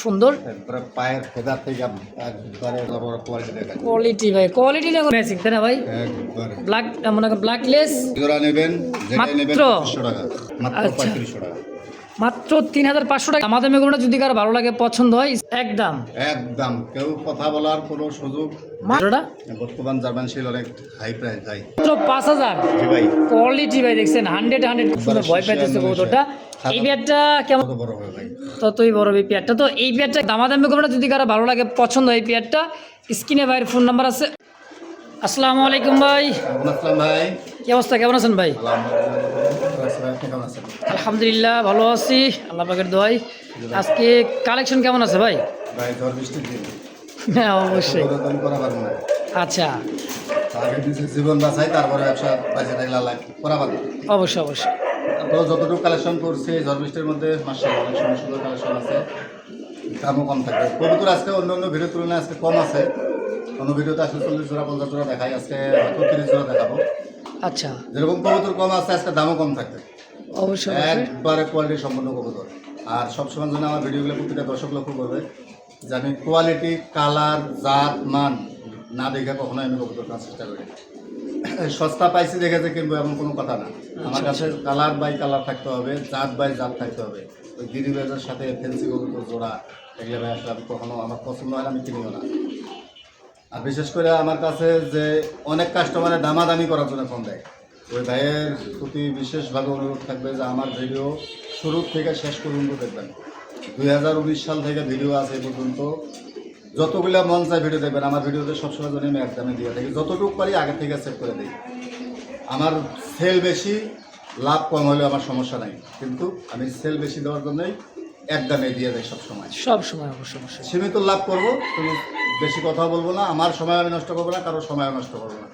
সুন্দর পায়ের ফেদার থেকে একবারে কোয়ালিটি দেখেন, কোয়ালিটি ভাই, কোয়ালিটি না ম্যাচিং তাই না ভাই? একবারে ব্ল্যাক মনে করেন ব্ল্যাকলেস জোড়া নেবেন, যেটাই নেবেন মাত্র 2500 টাকা, মাত্র আচ্ছা। 3500 টাকা, মাত্র 3500 টাকা। আমাদের মেগুলোটা যদি কারো ভালো লাগে পছন্দ হয় একদম একদম কেউ কথা বলার কোনো সুযোগ। মাত্রটা বর্তমান জার্মান শিল অনেক হাই প্রাইস ভাই। মাত্র 5000। জি ভাই, কোয়ালিটি ভাই দেখছেন 100 খুব সুন্দর ভয় পাইতেছে কবুতরটা। এই পেয়ারটা কেমন? কত বড় হবে ভাই? ততই বড় এই পেয়ারটা। তো এই পেয়ারটা দামাদামি করবে না, যদি কারো ভালো লাগে পছন্দ হয় এই পেয়ারটা, স্ক্রিনে ভাইয়ের ফোন নাম্বার আছে। আসসালামু আলাইকুম ভাই, আসসালাম ভাই, কি অবস্থা, কেমন আছেন ভাই? কেমন আছেন? আলহামদুলিল্লাহ ভালো আছি, আল্লাহ পাকের দোয়াই। আজকে কালেকশন কেমন আছে ভাই? ভাই ঝড় বৃষ্টির দিন, হ্যাঁ অবশ্যই। দৌড়াদৌড়ি করা পারবো না। আচ্ছা আগে দিচ্ছে জীবন বাঁচাই, তারপরে ব্যবসা বাঁচে থাকলে আল্লাহ করা পারবো। অবশ্যই অবশ্যই। তারপর যতটুকু কালেকশন করছি ঝড় বৃষ্টির মধ্যে মাশাআল্লাহ অনেক সুন্দর সুন্দর কালেকশন আছে, দামও কম থাকবে। কবুতর আজকে অন্য অন্য ভিডিও তুলনায় আজকে কম আছে। কোনো ভিডিওতে আসলে 40 জোড়া 50 জোড়া দেখাই, আজকে হয়তো 30 জোড়া দেখাবো। আচ্ছা যেরকম কবুতর কম আছে আজকে দামও কম থাকবে, অবশ্যই অবশ্যই। একবারে কোয়ালিটি সম্পন্ন কবুতর। আর সবসময় জন্য আমার ভিডিওগুলো প্রতিটা দর্শক লক্ষ্য করবে যে আমি কোয়ালিটি, কালার, জাত, মান না দেখে কখনোই আমি কবুতর কেনার চেষ্টা করি। সস্তা পাইছি দেখেছে কিনবো এমন কোনো কথা না। আমার কাছে কালার বাই কালার থাকতে হবে, জাত বাই জাত থাকতে হবে। ওই গিরিবাজের সাথে ফেন্সি কবুতর জোড়া এগুলো ভাই আসলে আমি কখনো আমার পছন্দ হয় না, আমি কিনিও না। আর বিশেষ করে আমার কাছে যে অনেক কাস্টমারে দামাদামি করার জন্য ফোন দেয়, ওই ভাইয়ের প্রতি বিশেষভাবে অনুরোধ থাকবে যে আমার ভিডিও শুরু থেকে শেষ পর্যন্ত দেখবেন। 2019 সাল থেকে ভিডিও আছে এই পর্যন্ত, যতগুলো মন চায় ভিডিও দেখবেন। আমার ভিডিওতে সবসময় জন্য আমি একদমে দিয়ে থাকি, যতটুকু পারি আগে থেকে সেভ করে দিই। আমার সেল বেশি, লাভ কম হলেও আমার সমস্যা নাই, কিন্তু আমি সেল বেশি দেওয়ার জন্যই একদমে দিয়ে দেয় সবসময়। সব সময় অবশ্যই অবশ্যই। সীমিত লাভ করবো, কিন্তু বেশি কথা বলবো না, আমার সময় আমি নষ্ট করবো না, কারোর সময়ও নষ্ট করবো না।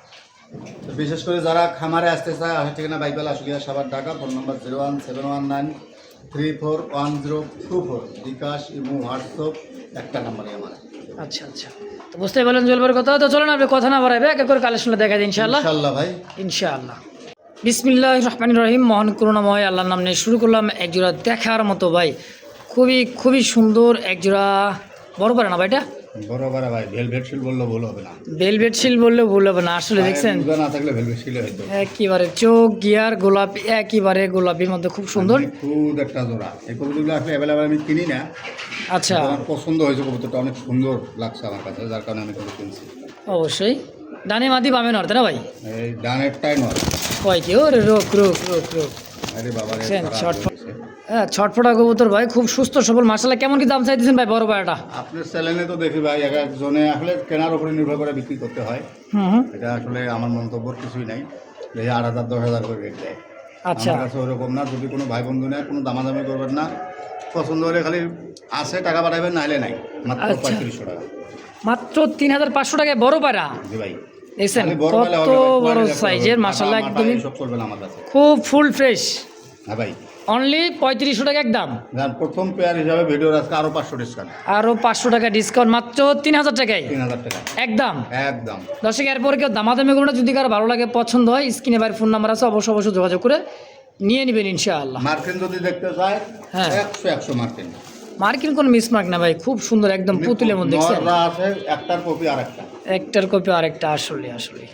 তো বিশেষ করে যারা খামারে আসতে চায়, আসার ঠিকানা বাইপাল আশুলিয়া সাভার ঢাকা, ফোন নম্বর 01719341024, বিকাশ, ইমো, হোয়াটসঅ্যাপ একটা নাম্বারে আমার। আচ্ছা আচ্ছা, তো বুঝতেই পারলেন জলবার কথা। তো চলেন আপনি কথা না বাড়াইবে, এক এক করে কালেকশনটা দেখা দিই ইনশাআল্লাহ। ইনশাআল্লাহ ভাই, ইনশাআল্লাহ। বিসমিল্লাহির রহমানির রহিম, মহান করুণাময় আল্লাহর নাম নিয়ে শুরু করলাম। একজোড়া দেখার মতো ভাই, খুবই খুবই সুন্দর একজোড়া। বড় পারে না ভাইটা? বরাবর ভাই, ভেলভেট শিল বললেও ভুল হবে না, ভেলভেট শিল বললেও ভুল হবে না। আসলে দেখছেন পায়ের না থাকলে ভেলভেট শিলে হইতো। একেবারে চোখ গিয়ার গোলাপি, একেবারে গোলাপির মধ্যে খুব সুন্দর। খুব একটা জোড়া। এই কবুতরগুলো আসলে অ্যাভেলেবেল আমি কিনি না, আচ্ছা আমার পছন্দ হয়েছে, কবুতরটা অনেক সুন্দর লাগছে আমার কাছে, যার কারণে আমি কিন্তু কিনছি। অবশ্যই ডানে মাদি বামে নড়তে না ভাই? এই ডানেরটাই নয়, কয় কি ওরে রোক রোক রোক রোক। আরে বাবা রে, দেখছেন, খারাপ ছটফট। হয়েছে। হ্যাঁ ছটফটা কবুতর ভাই, খুব সুস্থ সবল মাশাআল্লাহ। কেমন কি দাম চাইতেছেন ভাই বড় পায়রাটা? আপনার চ্যানেলে তো দেখি ভাই, এক একজনে আসলে কেনার উপরে নির্ভর করে বিক্রি করতে হয়। হুম এটা আসলে আমার মন্তব্যর কিছুই নাই, যে 8,000 10,000 করে রেট দেয়। আচ্ছা আমার কাছে ওরকম না। যদি কোনো ভাই বন্ধু নেয়, কোনো দামাদামি করবেন না, পছন্দ হলে খালি আছে টাকা পাঠাবেন, নাইলে নাই। মাত্র আচ্ছা। 3500 টাকা। মাত্র 3500 টাকায় বড় পায়রা। জি ভাই, দেখছেন খালি বড় পাইলে কত হবে ভাই, বড় quality সাইজের, দেখতে হবে। মাশাআল্লাহ টাকা, একদমই মাথা এসব চলবে না আমার কাছে। খুব ফুল ফ্রেশ। হ্যাঁ ভাই, অনলি 3500 টাকা একদম। যার প্রথম পেয়ার হিসাবে ভিডিওর আজকে আরো 500 ডিসকাউন্ট, আরও 500 টাকা ডিসকাউন্ট, মাত্র 3000 টাকায় 3,000 টাকা একদম। একদম। দর্শক এরপরে কেউ দামাদামি করুন না, যদি কারো ভালো লাগে পছন্দ হয় স্ক্রিনে বাইরের ফোন নাম্বার আছে, অবশ্যই অবশ্যই যোগাযোগ করে নিয়ে নেবেন ইনশাআল্লাহ। মার্কিন যদি দেখতে চায়, হ্যাঁ। 100 মার্কিন। মার্কিন কোনো মিসমার্ক না ভাই, খুব সুন্দর একদম পুতুলের মধ্যে। দেখছেন নররা আছে, একটার কপি আর একটা। একটার কপি আরেকটা, আসলে আসলে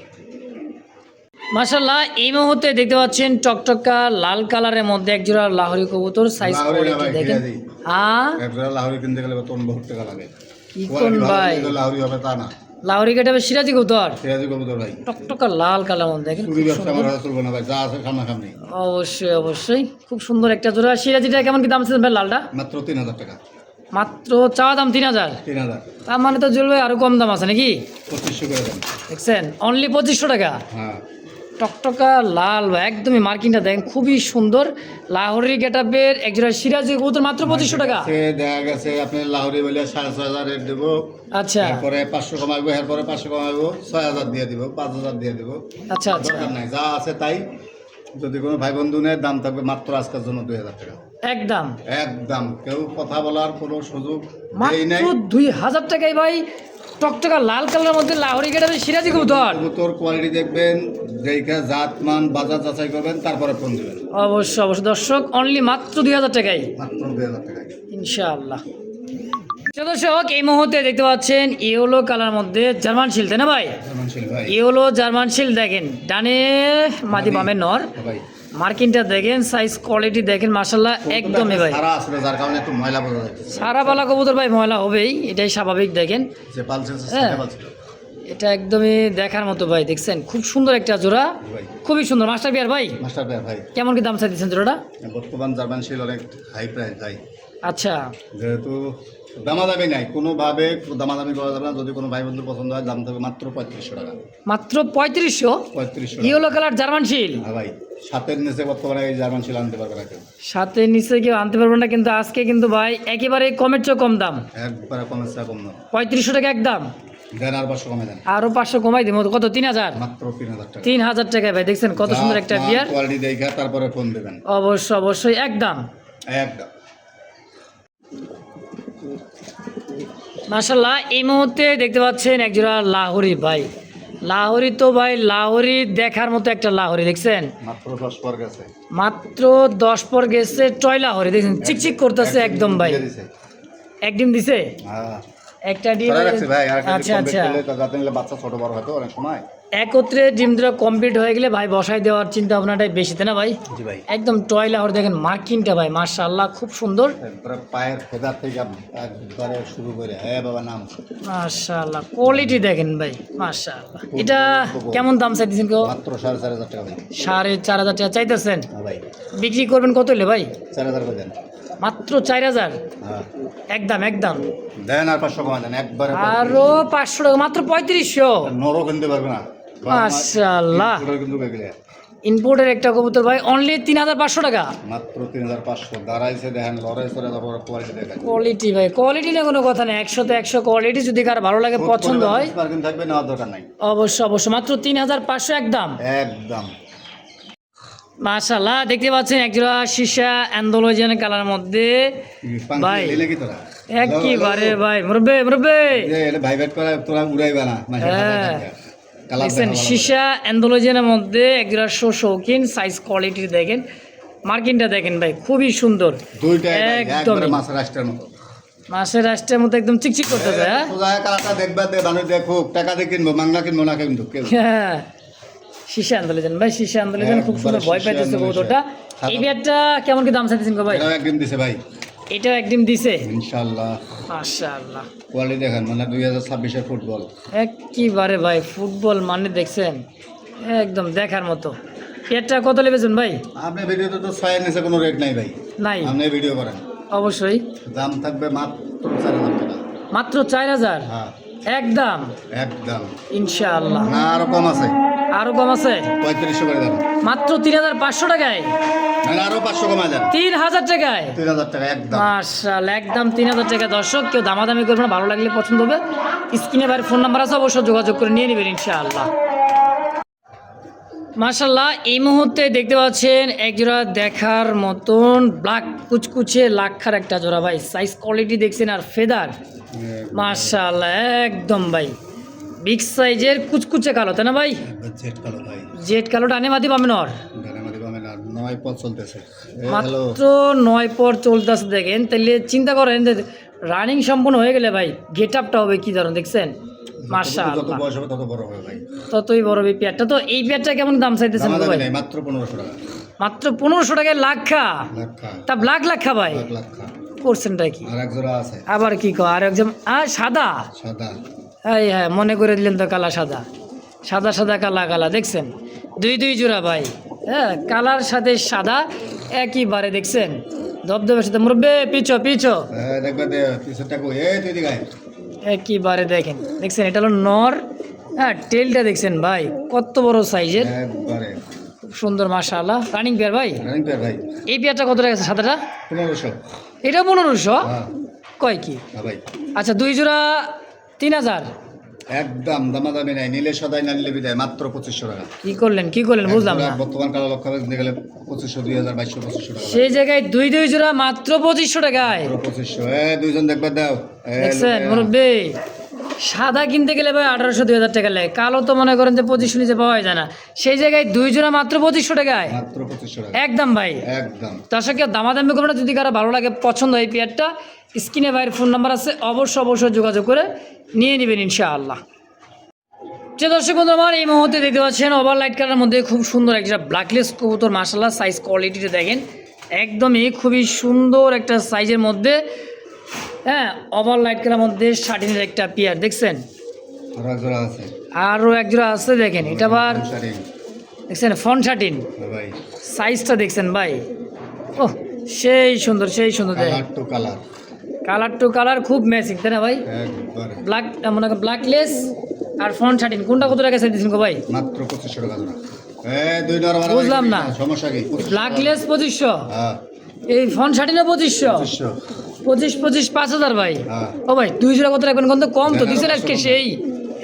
মাশাআল্লাহ। এই মুহূর্তে দেখতে পাচ্ছেন টকটকা লাল কালারের মধ্যে একজোড়া লাহোরি কবুতর, সাইজ লাহোরি না কোয়ালিটি ভাই, দেখেন। হিরাজি। হ্যাঁ একজোড়া লাহোরি কিনতে গেলে বেতন বহুত টাকা লাগে। কি কোন কোয়ালিটি ভালো ভাই, হলে লাহোরি হবে তা না, লাহোরি কেটে সিরাজি কবুতর, সিরাজি কবুতর ভাই। টকটকা লাল কালার মধ্যে দেখেন, চুরি খুব ব্যবসা আমার সুন্দর। হাতে চলবে না ভাই, যা আছে সামনাসামনি। অবশ্যই অবশ্যই খুব সুন্দর একটা জোড়া। সিরাজিটা কেমন কি দাম আছে ভাই লালটা? মাত্র 3,000 টাকা। মাত্র চাওয়া দাম 3000। 3,000, তার মানে তো জ্বলবে আরো কম দাম আছে নাকি? 2500 করে দেন। দেখছেন অনলি 2500 টাকা। হ্যাঁ, টকটকা লাল ভাই, একদমই মার্কিনটা দেখেন খুবই সুন্দর। লাহোরি গেটাপের একজোড়া সিরাজি কবুতর মাত্র 2500 টাকা। সে দেখা গেছে আপনি লাহোরি বলে 6,500 রেট দেবো, আচ্ছা এরপরে 500 কমাইবো, এরপরে 500 কমাইবো, 6,000 দিয়ে দিব, 5,000 দিয়ে দিব। আচ্ছা আচ্ছা দরকার নাই, যা আছে তাই। যদি কোনো ভাই বন্ধু নেয়, দাম থাকবে মাত্র আজকের জন্য 2,000 টাকা একদম। একদম। কেউ কথা বলার কোনো সুযোগ এই নাই। মাত্র 2000 টাকায় ভাই টকটকা লাল কালারের মধ্যে লাহোরি গেটাপের সিরাজি কবুতর। কবুতর কোয়ালিটি দেখবেন, যেইটা জাত মান বাজার যাচাই করবেন, তারপরে ফোন দিবেন। অবশ্যই অবশ্যই দর্শক, অনলি মাত্র 2000 টাকায় মাত্র 2,000 টাকায়। ইনশাআল্লাহ। দর্শক এই মুহূর্তে দেখতে পাচ্ছেন ইয়েলো কালার মধ্যে জার্মান শিল, তাই না ভাই? ইয়েলো জার্মান শিল দেখেন, ডানে মাদি বামে নর। মার্কিনটা দেখেন, সাইজ কোয়ালিটি দেখেন, মাশাআল্লাহ একদমই ভাই সারা আসলে যার কারণে একটু ময়লা বোঝা যাচ্ছে। সারা বালা কবুতর ভাই ময়লা হবেই, এটাই স্বাভাবিক। দেখেন যে পালছে হ্যাঁ, এটা একদমই দেখার মতো ভাই, দেখছেন খুব সুন্দর একটা জোড়া, খুবই সুন্দর। মাস্টার বিয়ার ভাই, মাস্টার ভাই কেমন কি দাম চাইছেন জোড়াটা? বর্তমান জার্মান শিল অনেক হাই প্রাইস ভাই, আচ্ছা যেহেতু দামাদামি নাই, কোনোভাবে দামাদামি করা যাবে না। যদি কোনো ভাই বন্ধু পছন্দ হয় দাম থাকবে মাত্র 3500 টাকা। মাত্র 3500? 3500 ইয়েলো কালার জার্মান শিল। হ্যাঁ ভাই, সাতের নিচে বর্তমানে এই জার্মান শিল আনতে পারবে না কেউ। সাথে নিচে কেউ আনতে পারবেন না, কিন্তু আজকে কিন্তু ভাই একেবারে কমের চেয়ে কম দাম, একবারে কমের চেয়ে কম দাম। 3500 টাকা একদম। দেন আর 500 কমে দেন। আরো 500 কমাই দিব, কত? 3000? মাত্র 3000 টাকা। 3000 টাকায় ভাই, দেখছেন কত সুন্দর একটা বিয়ার। কোয়ালিটি দেখে তারপরে ফোন দেবেন। অবশ্যই অবশ্যই একদম। একদম মাশাআল্লাহ এই মুহূর্তে দেখতে পাচ্ছেন একজোড়া লাহোরি ভাই। লাহোরি তো ভাই লাহোরি দেখার মতো একটা লাহোরি, দেখছেন মাত্র 10 পর গেছে। মাত্র 10 পর গেছে, টয় লাহোরি দেখছেন, চিকচিক করতেছে একদম ভাই। এক ডিম দিছে, হ্যাঁ একটা ডিম। ছড়া রাখছি ভাই, আর আচ্ছা আচ্ছা, যাতে নিলে বাচ্চা ছোট বড় হয়তো অনেক সময় একত্রে ডিম দুটো কমপ্লিট হয়ে গেলে ভাই বসাই দেওয়ার চিন্তা ভাবনাটাই বেশি, তাই না ভাই? জি ভাই। একদম টয় লাহোরি দেখেন, মার্কিনটা ভাই মাশাআল্লাহ খুব সুন্দর। একবারে পায়ের ফেদার থেকে একবারে শুরু করে হ্যাঁ বাবা নাম মাশাআল্লাহ কোয়ালিটি দেখেন ভাই মাশাআল্লাহ। এটা কেমন দাম চাইতেছেন কেউ? মাত্র 4500 টাকা ভাই। 4500 টাকা চাইতেছেন? হ্যাঁ ভাই, বিক্রি করবেন কত হলে ভাই? 4000 করে দেন। মাত্র 4000? হ্যাঁ একদম একদম। দেন আর 500 কমা দেন একবারে। আরো 500 টাকা, মাত্র 3500? নরও কিনতে পারবে না মাশাআল্লাহ, কিন্তু বেগলে ইম্পোর্টের একটা কবুতর ভাই, অনলি 3500 টাকা। মাত্র 3500 দাঁড়াইছে দেখেন, লড়াই করে তারপর কোয়ালিটি দেখেন। কোয়ালিটি ভাই, কোয়ালিটি নিয়ে কোনো কথা নেই, 100তে 100 কোয়ালিটি। যদি কার ভালো লাগে পছন্দ হয় পার্কিং থাকবে, নেওয়ার দরকার নাই। অবশ্যই অবশ্যই, মাত্র 3500 একদম। একদম মাশাআল্লাহ দেখতে পাচ্ছেন একজোড়া সীসা অ্যান্ডোলজিয়ান কালার মধ্যে ভাই, কি তোরা একেবারে ভাই মুরব্বে মুরব্বে ভাই ব্যাট করে তোরা উড়াইবা না। হ্যাঁ দেখছেন সীসা অ্যান্ডোলজিয়ানের মধ্যে একজোড়া শৌখিন, সাইজ কোয়ালিটি দেখেন, মার্কিনটা দেখেন ভাই খুবই সুন্দর, দুইটা একদম একবারে মাছের রাষ্ট্রের মতো। মাছের রাষ্ট্রের মতো একদম চিকচিক করতেছে। হ্যাঁ সোজা কালারটা দেখবা দে, মানুষ দেখুক, টাকা দিয়ে কিনবো, মাংনা কিনবো না কিন্তু কেউ। হ্যাঁ সীসা আন্দোলন ভাই, সীসা আন্দোলন খুব সুন্দর, ভয় পাইতেছে কবুতরটা। এই ব্যাটটা কেমন কি দাম চাইতেছেন ভাই? এটাও একদিন দিছে ভাই, এটাও একদিন দিছে ইনশাআল্লাহ। মাশাআল্লাহ কোয়ালিটি দেখেন, মানে 2026 ফুটবল একেবারে ভাই, ফুটবল মানে দেখছেন একদম দেখার মতো। পেটটা কত লেবেছেন ভাই? আপনি ভিডিওতে তো 6 এর নিচে কোনো রেট নাই ভাই, নাই আপনি ভিডিও করেন। অবশ্যই দাম থাকবে মাত্র 4000 টাকা। মাত্র 4000? হ্যাঁ একদম একদম, ইনশাআল্লাহ। না আরো কম আছে, আরো কম আছে? 3500 করে দেন। মাত্র 3500 টাকায়? না আরো 500 কমা দেন। 3000 টাকায়? 3000 টাকা একদম। মাশাআল্লাহ একদম 3000 টাকা। দর্শক কেউ দামাদামি করবে না, ভালো লাগলে পছন্দ হবে, স্ক্রিনে বাইরে ফোন নাম্বার আছে, অবশ্যই যোগাযোগ করে নিয়ে নেবেন ইনশাআল্লাহ। মাশাআল্লাহ এই মুহূর্তে দেখতে পাচ্ছেন একজোড়া দেখার মতন ব্ল্যাক কুচকুচে লাক্ষার একটা জোড়া ভাই, সাইজ কোয়ালিটি দেখছেন আর ফেদার মাশাআল্লাহ একদম ভাই, বিগ সাইজের কুচকুচে কালো, তাই না ভাই? জেট কালো ভাই, জেট কালোটা আনে মাদি পাবেন আর গানামারি পাবে না, 9 পথ চলতেছে। মাত্র 9 পর চলতেছে দেখেন, তাহলে চিন্তা করেন যে রানিং সম্পূর্ণ হয়ে গেলে ভাই গেট আপটা হবে কি ধরুন, দেখছেন যত মাশাআল্লাহ, বয়স হবে তত বড় হবে ভাই। ততই বড় এই পেয়ারটা। তো এই পেয়ারটা কেমন দাম চাইতেছেন ভাই? নাই মাত্র 1500 টাকা। মাত্র 1500 টাকায় লাক্ষা? লাখা তা লাক্ষা ভাই লাখা। করছেনটা কি? আর এক জোড়া আছে আবার কি কো, আর একজন সাদা? সাদা। হ্যাঁ হ্যাঁ মনে করে দিলেন তো, কালা সাদা, সাদা সাদা কালা কালা, দেখছেন দুই জোড়া ভাই। হ্যাঁ কালার সাথে সাদা একইবারে, দেখছেন ধবধবের সাথে। মুরব্বে পিছো পিছো, হ্যাঁ দেখবে দে পিছটা কই, এই তুই দিগাই একইবারে দেখেন, দেখছেন এটা হলো নর। হ্যাঁ টেলটা দেখছেন ভাই কত বড় সাইজের, একবারে খুব সুন্দর মাশাআল্লাহ। রানিং পেয়ার ভাই? রানিং পেয়ার ভাই। এই পেয়ারটা কত টাকা আছে সাদাটা? 1500। এটা 1500? হ্যাঁ কয় কি? হ্যাঁ ভাই। আচ্ছা দুই জোড়া 3000? একদম দামাদামি নাই, নিলে সদাই না নিলে বিদায়, মাত্র 2500 টাকা। কি করলেন বুঝলাম না। বর্তমান কালো লক্ষ্য নিতে গেলে 2500, 2000, 2200, 2500 টাকা। সেই জায়গায় দুই জোড়া মাত্র 2500 টাকায়? মাত্র 2500। দুইজন দেখবে দাও, দেখছেন মুরব্বী, সাদা কিনতে গেলে ভাই 1800-2000 টাকা লাগে, কালো তো মনে করেন যে 2500 নিচে পাওয়া যায় না, সেই জায়গায় 2 জোড়া মাত্র 2500 টাকায় মাত্র 2500 টাকা একদম ভাই। একদম। দর্শক কেউ দামাদামি করবে না, যদি কারো ভালো লাগে পছন্দ হয় এই পেয়ারটা, স্ক্রিনে ভাইয়ের ফোন নাম্বার আছে, অবশ্যই যোগাযোগ করে নিয়ে নেবেন ইনশাআল্লাহ। যে দর্শক বন্ধু আমার এই মুহূর্তে দেখতে পাচ্ছেন ওভার লাইট কালারের মধ্যে খুব সুন্দর একটা ব্ল্যাকলেস কবুতর, মাশাআল্লাহ সাইজ কোয়ালিটিটা দেখেন একদমই খুবই সুন্দর একটা সাইজের মধ্যে, হ্যাঁ ওভার লাইট কালারের মধ্যে শাটিনের একটা পেয়ার দেখছেন, আর এক জোড়া আছে আরও এক জোড়া আছে দেখেন, এটা আবার শাড়ি দেখছেন ফন শাটিন, ভাই সাইজটা দেখছেন ভাই, ও সেই সুন্দর দেখেন, colour to colour, colour to colour খুব ম্যাচিং তাই না ভাই, একবারে ব্ল্যাক মনে করেন ব্ল্যাকলেস আর ফন শাটিন, কোনটা কত টাকা চাই দিয়েছেন গো ভাই? মাত্র 2500 টাকা জোড়া। দুই নর মারা বুঝলাম না। সমস্যা কি? ব্ল্যাকলেস 2500, হ্যাঁ এই ফন শাটিনও 2500, 25 5000 ভাই। হ্যাঁ। ও ভাই 2 জোড়া কত রাখবেন, কত কম তো দিছেন আজকে সেই,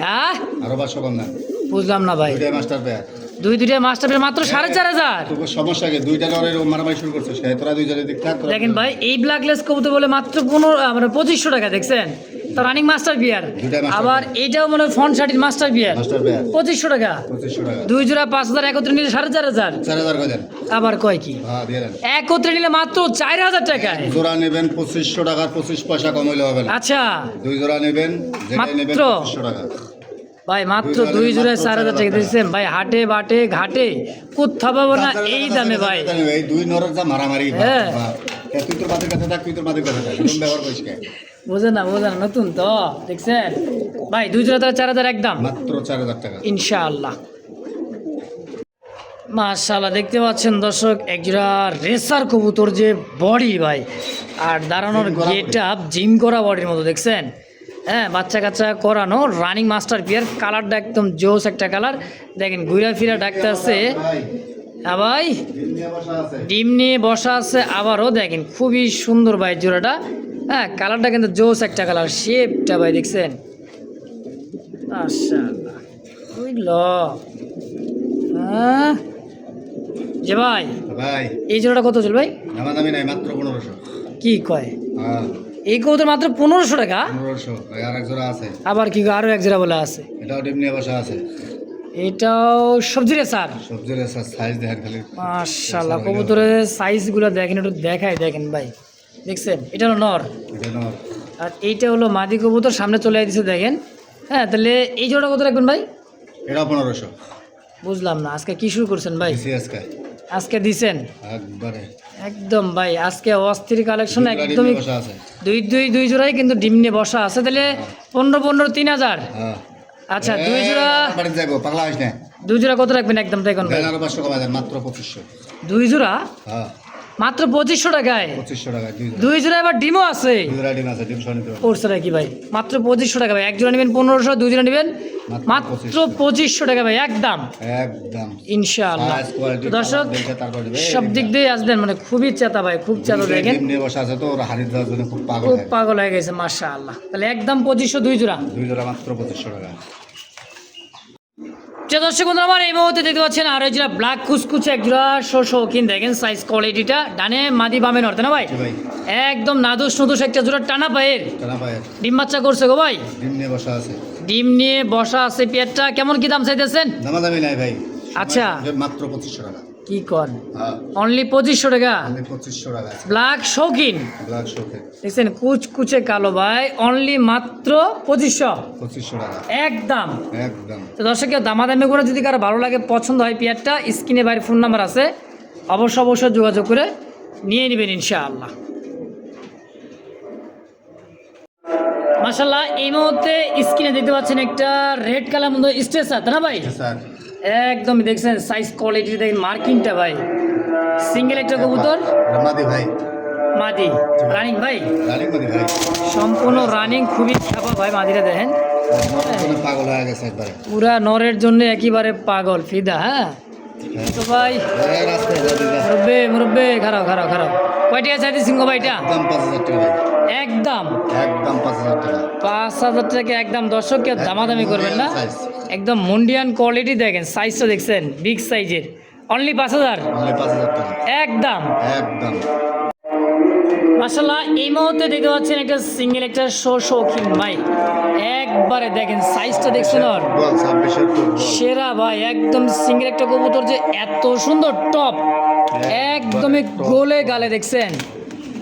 হ্যাঁ আরো 500 কম না, বুঝলাম না ভাই, দুইটা মাস্টার পেয়ার, দুইটা মাস্টার পেয়ার মাত্র 4500। তোর সমস্যা কি? দুইটা নরের মারামারি শুরু করছে, সে তোরা দুই জনের দিক থাক। দেখেন ভাই এই ব্ল্যাকলেস কবুতর বলে মাত্র 2500 টাকা দেখছেন, তো রানিং মাস্টার বিয়ার, দুইটা master আবার এইটাও মনে হয় ফন শাটিন মাস্টার বিয়ার মাস্টার পেয়ার 2500 টাকা, 2500 টাকা, 2 জোড়া 5000 একত্রে নিলে 4500, 4000 করে দেন। আবার কয় কি হ্যাঁ দিয়ে দেন। একত্রে নিলে মাত্র 4000 টাকায়। জোড়া নেবেন 2500 টাকার 25 পয়সা কম হইলে হবে না। আচ্ছা দুই জোড়া নেবেন, যেটাই নেবেন মাত্র 2500 টাকা। ভাই মাত্র 2 জোড়ায় 4000 টাকা দিচ্ছেন ভাই, হাটে বাটে ঘাটে কোথাও পাবো না এই দামে ভাই। এই দুই নরের যা মারামারি, হ্যাঁ। তুই তোর বাদের কাছে থাক, তুই তোর বাদের কাছে থাক, এরকম ব্যবহার করিস কে? বোঝেন না নতুন তো দেখছেন ভাই, 2 জোড়া তার 4000 একদম মাত্র 4000 টাকা ইনশাআল্লাহ। মাশাআল্লাহ দেখতে পাচ্ছেন দর্শক একজোড়া রেসার কবুতর, যে বডি ভাই আর দাঁড়ানোর গেট আপ জিম করা বডির মতো দেখছেন, হ্যাঁ বাচ্চা কাচ্চা করানো রানিং মাস্টার পিয়ার, কালারটা একদম জোস একটা কালার দেখেন, ঘুরা ফিরা ডাকতে আছে, হ্যাঁ ভাই ডিম নিয়ে বসা আছে, আবারও দেখেন খুবই সুন্দর ভাই জোড়াটা, হ্যাঁ কালারটা কিন্তু জোস একটা কালার, শেপটা ভাই দেখছেন মাশাআল্লাহ বুঝল, হ্যাঁ যে ভাই ভাই এই জোড়াটা কত চল ভাই? দামাদামি নাই, মাত্র 1500। কি কয় হ্যাঁ এই কবুতর মাত্র 1500 টাকা? 1500। আর এক জোড়া আছে, আবার কি আরো এক জোড়া বলে আছে, এটাও ডিম নিয়ে বসা আছে, এটাও সবজি রে স্যার, সবজির সাইজ দেখেন খালি, মাশাআল্লাহ কবুতরের সাইজগুলো দেখেন, একটু দেখাই দেখেন ভাই দেখছেন, এটা হলো নর এটা নর, আর এইটা হলো মাদি কবুতর, সামনে চলে আসছে দেখেন, হ্যাঁ তাহলে এই জোড়া কত রাখবেন ভাই? এটাও 1500। বুঝলাম না আজকে কি শুরু করছেন ভাই, সিএসকে আজকে দিছেন একবারে একদম ভাই, আজকে অস্থির কালেকশন ডিম একদমই, নিয়ে বসা আছে। দুই জোড়াই কিন্তু ডিম নিয়ে বসা আছে, তাহলে 15 3000। হ্যাঁ আচ্ছা 2 জোড়া, বাড়ি যাবো, পাগলা হইস না। 2 জোড়া কত রাখবেন একদম দেখুন ভাই? দেন আরো 500 কমাই দেন, মাত্র 2500। 2 জোড়া হ্যাঁ মাত্র 2500 টাকায়, 2500 টাকা দুই জোড়া। 2 জোড়া এবার ডিমও আছে, দুই জোড়া ডিম আছে, ডিম সহ নিতে পারবেন। পড়ছে নাকি ভাই? মাত্র 2500 টাকা ভাই, এক জোড়া নেবেন 1500, 2 জোড়া নেবেন মাত্র 2500 টাকা ভাই একদম একদম ইনশাআল্লাহ। Size, quality, তো দর্শক color দেখে তারপর দিবে। সব দিক দিয়ে আসবেন, মানে খুবই চেতা ভাই, খুব চেতা দেখেন, ডিম নিয়ে বসা আছে তো, ওর হাড়ি দেওয়ার জন্য খুব পাগল খুব হয়। পাগল হয়ে গেছে মাশাআল্লাহ, তাহলে একদম 2500 2 জোড়া। দুই জোড়া মাত্র 2500 টাকা। যে দর্শক বন্ধুরা আমার এই মুহূর্তে দেখতে পাচ্ছেন আরো এক জোড়া ব্ল্যাক কুচকুচে এক জোড়া শৌখিন, দেখেন সাইজ কোয়ালিটিটা, ডানে মাদি বামে নড়তে না ভাই, জি ভাই একদম নাদুস নুদুস একটা জোড়া টানা পায়ের, টানা পায়ের, ডিম বাচ্চা করছে গো ভাই, ডিম নিয়ে বসা আছে। ডিম নিয়ে বসা আছে, পেটটা কেমন কি দাম চাইতেছেন? দামাদামি নাই ভাই, আচ্ছা মাত্র 2500 টাকা। কি কন হ্যাঁ অনলি 2500 টাকা, আমি 2500 টাকা আছে। ব্ল্যাক শৌখিন ব্ল্যাক শোকে দেখছেন কুচকুচে কালো ভাই, অনলি মাত্র 2500 টাকা একদম। একদম। তো দর্শক দামাদামি করে যদি কারো ভালো লাগে পছন্দ হয় পেয়ারটা, স্ক্রিনে বাইরে ফোন নাম্বার আছে, অবশ্যই যোগাযোগ করে নিয়ে নেবেন ইনশাআল্লাহ। মাশাআল্লাহ এই মুহূর্তে স্ক্রিনে দেখতে পাচ্ছেন একটা রেড কালার মধ্যে স্ট্রেচার তাই না ভাই, স্যার একদম দেখছেন সাইজ কোয়ালিটি দেখেন, মার্কিংটা ভাই, সিঙ্গেল একটা কবুতর, মাদি ভাই, মাদি রানিং ভাই, রানিং মাদি ভাই, সম্পূর্ণ রানিং, খুবই ছাপা ভাই, মাদিরা দেখেন পাগল হয়ে গেছে একবারে, পুরা নরের জন্য একেবারে পাগল ফিদা। হ্যাঁ তো ভাই মুরব্বে খারাপ কয়টা চাইতে সিংহ ভাইটা? একদম 5000 টাকা ভাই, একদম একদম 5000 টাকা, 5000 টাকা একদম। দর্শক কেউ দামাদামি করবেন না, একদম মুন্ডিয়ান কোয়ালিটি দেখেন, সাইজটা দেখছেন বিগ সাইজের, অনলি 5000 only 5000 টাকা একদম। একদম। মাশাআল্লাহ এই মুহূর্তে দেখতে পাচ্ছেন একটা সিঙ্গেল একটা শৌখিন ভাই, একবারে দেখেন সাইজটা দেখছেন আর বল 26 এর ফুটবল সেরা ভাই, একদম সিঙ্গেল একটা কবুতর যে এত সুন্দর টপ, একদমই গোলে গালে দেখছেন,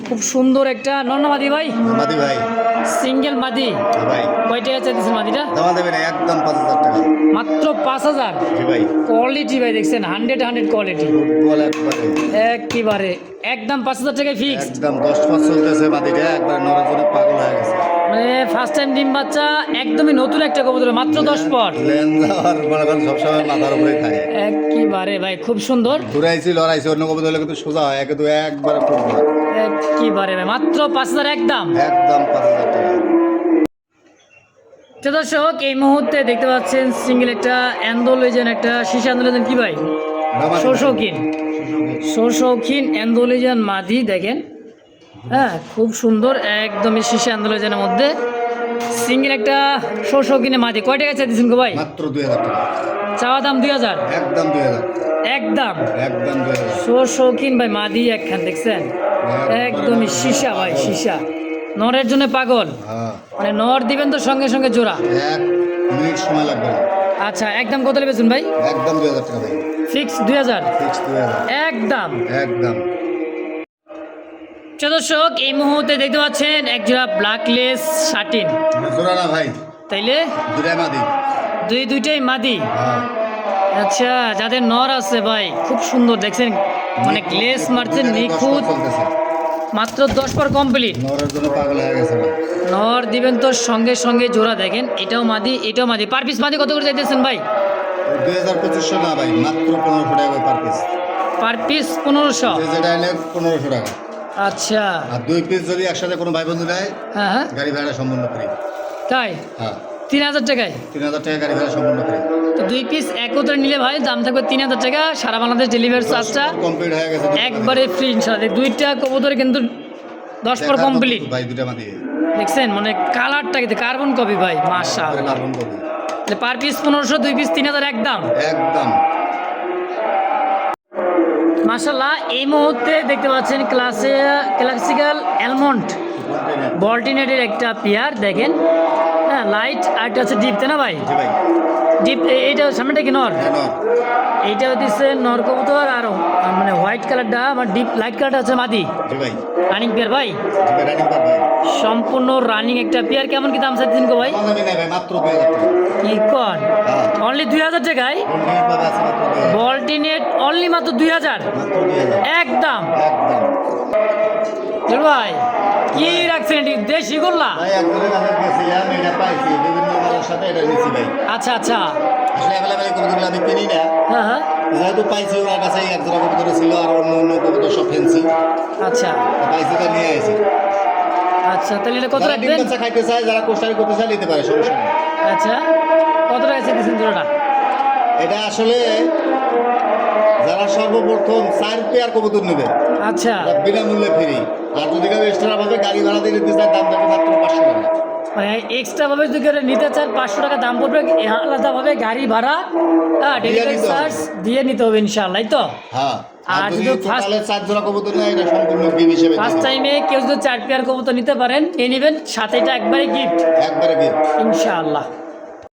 খুব সুন্দর একটা নন্নামাদি ভাই, মাদি ভাই সিঙ্গেল মাদি। ভাই কয় টাকা চাইতেছেন মাদিটা? দাম দেবেন একদম 5000 টাকা মাত্র 5000। জি ভাই কোয়ালিটি ভাই দেখছেন 100 কোয়ালিটি ফুটবল একবারে একেবারে একদম 5000 টাকায় ফিক্স। একদম 10 পাঁচ চলতেছে মাদিটা একবারে নড়ার জন্য পাগল হয়ে গেছে মানে ফার্স্ট টাইম ডিম বাচ্চা, একদমই নতুন একটা কবুতর, মাত্র 10 পর। লেন্স আর মনে করেন সবসময় মাথার উপরে থাকে একেবারে ভাই খুব সুন্দর, ঘুরাইছি লড়াইছি অন্য কবুতর হলে কিন্তু সোজা হয় কিন্তু একবারে ফুটবল একেবারে ভাই মাত্র 5000 একদম। একদম 5000 টাকা তো দর্শক এই মুহূর্তে দেখতে পাচ্ছেন সিঙ্গেল একটা অ্যান্ডোলেজেন, একটা শীর্ষ অ্যান্ডোলেজেন কি ভাই, শৌখিন অ্যান্ডোলেজেন মাদি দেখেন, হ্যাঁ খুব সুন্দর, একদমই শীর্ষ অ্যান্ডোলেজেনের মধ্যে সিঙ্গেল একটা শৌখিনে মাদি। কয় টাকা চাইতেছেন গো ভাই? মাত্র 2000 টাকা চাওয়া দাম 2000 একদম 2000 একদম। একদম 2000 শৌখিন ভাই মাদি একখান দেখছেন, একদমই সীসা ভাই, সীসা নরের জন্য পাগল, হ্যাঁ মানে নর দিবেন তো সঙ্গে সঙ্গে জোড়া। 1 মিনিট সময় লাগবে না আচ্ছা একদম কত নেবেন ভাই? একদম 2000 টাকা ভাই ফিক্স 2000 ফিক্স 2000 একদম। একদম দর্শক এই মুহূর্তে দেখতে পাচ্ছেন এক জোড়া ব্ল্যাকলেস শাটিন, জোড়া না ভাই তাইলে দুটাই মাদি দুইটাই মাদি। হ্যাঁ আচ্ছা যাদের নর আছে ভাই খুব সুন্দর দেখছেন, মানে গ্লেস মারছে নিখুঁত, চলতেছে মাত্র 10 পর কমপ্লিট। নরের জন্য পাগল হয়ে গেছে ভাই নর দিবেন তো সঙ্গে সঙ্গে জোড়া দেখেন, এটাও মাদি এটাও মাদি। পার পিস মাদি কত করে চাইতেছেন ভাই? 2500 না ভাই মাত্র 1500 টাকা পার পিস পার পিস 1500। যেটা এনে 1500 টাকা। আচ্ছা আর 2 পিস যদি একসাথে কোনো ভাই বন্ধু নেয় হ্যাঁ হ্যাঁ গাড়ি ভাড়া সম্পূর্ণ ফ্রি। তাই হ্যাঁ 3000 টাকায়? 3000 টাকা গাড়ি ভাড়া সম্পূর্ণ ফ্রি। তো 2 পিস একত্রে নিলে ভাই দাম থাকবে 3000 টাকা, সারা বাংলাদেশ ডেলিভারি চার্জটা কমপ্লিট হয়ে গেছে একবারে ফ্রি ইনশাআল্লাহ। দুইটা কবুতর কিন্তু 10 পর কমপ্লিট ভাই দুটা মাদি দেখছেন, মানে কালারটা কিন্তু কার্বন কপি ভাই মাশাআল্লাহ। Carbon copy per piece 1500, 2 piece 3000 একদম একদম মাশাআল্লাহ। এই মুহূর্তে দেখতে পাচ্ছেন ক্লাসিক্যাল অ্যালমন্ড বল্টিনেটের একটা পেয়ার দেখেন, হ্যাঁ লাইট আর একটা হচ্ছে ডিপ, তাই না ভাই? জি ভাই ডিপ এইটা সামনেটা কি নর? হ্যাঁ, নর। এইটা হচ্ছে নর কবুতর, আর মানে হোয়াইট কালারটা আমার ডিপ লাইট কালারটা হচ্ছে মাদি। জি ভাই রানিং পেয়ার ভাই, জি ভাই রানিং পার ভাই সম্পূর্ণ রানিং একটা পেয়ার। কেমন কি দাম চাইছেন গো ভাই? দামি নাই ভাই মাত্র 2000 টাকা। কি কর হ্যাঁ অনলি 2000 টাকায় কন্টিনিউ পাবে আছে মাত্র 2000 বল্টিনেট অনলি মাত্র 2000 মাত্র 2000 একদম। একদম চল ভাই কি রাখছেন এটি দেশি গোল্লা? ভাই একজনের কাছে গেছিলাম এটা পাইছি বিভিন্ন মানুষের সাথে এটা নিছি ভাই আচ্ছা আচ্ছা আসলে অ্যাভেলেবেল কবুতরগুলো আমি কিনি না হ্যাঁ হ্যাঁ যেহেতু পাইছি ওনার কাছে এক জোড়া কবুতর ছিল আর অন্য অন্য কবুতর সব ফেন্সি আচ্ছা পাইছি তো নিয়ে আসি আচ্ছা তাহলে এটা কত যারা ডিম রাখবেন? বাচ্চা খাইতে চায় যারা কোষ্টারি করতে চায় নিতে পারে সমস্যা নেই আচ্ছা কত টাকা চাইতেছেন জোড়াটা? এটা আসলে যারা সর্বপ্রথম 4 পেয়ার কবুতর নেবে আচ্ছা এটা বিনামূল্যে ফ্রি আর যদি কেউ এক্সট্রা ভাবে গাড়ি ভাড়া দিয়ে নিতে চায় দাম থাকবে মাত্র 500 টাকা মানে এক্সট্রা ভাবে যদি কেউ নিতে চান 500 টাকা দাম পড়বে, আলাদাভাবে গাড়ি ভাড়া হ্যাঁ ডেলিভারি নিতে হবে। চার্জ দিয়ে নিতে হবে ইনশাআল্লাহ, এই তো? হ্যাঁ আর আর যদি যদি first- টোটালে 4 জোড়া কবুতর নেয় এটা সম্পূর্ণ গিফট হিসেবে দিয়ে ফার্স্ট দেব। টাইমে কেউ যদি 4 পেয়ার কবুতর নিতে পারেন নিয়ে নেবেন, সাথে এটা একবারে গিফট একবারে গিফট ইনশাআল্লাহ।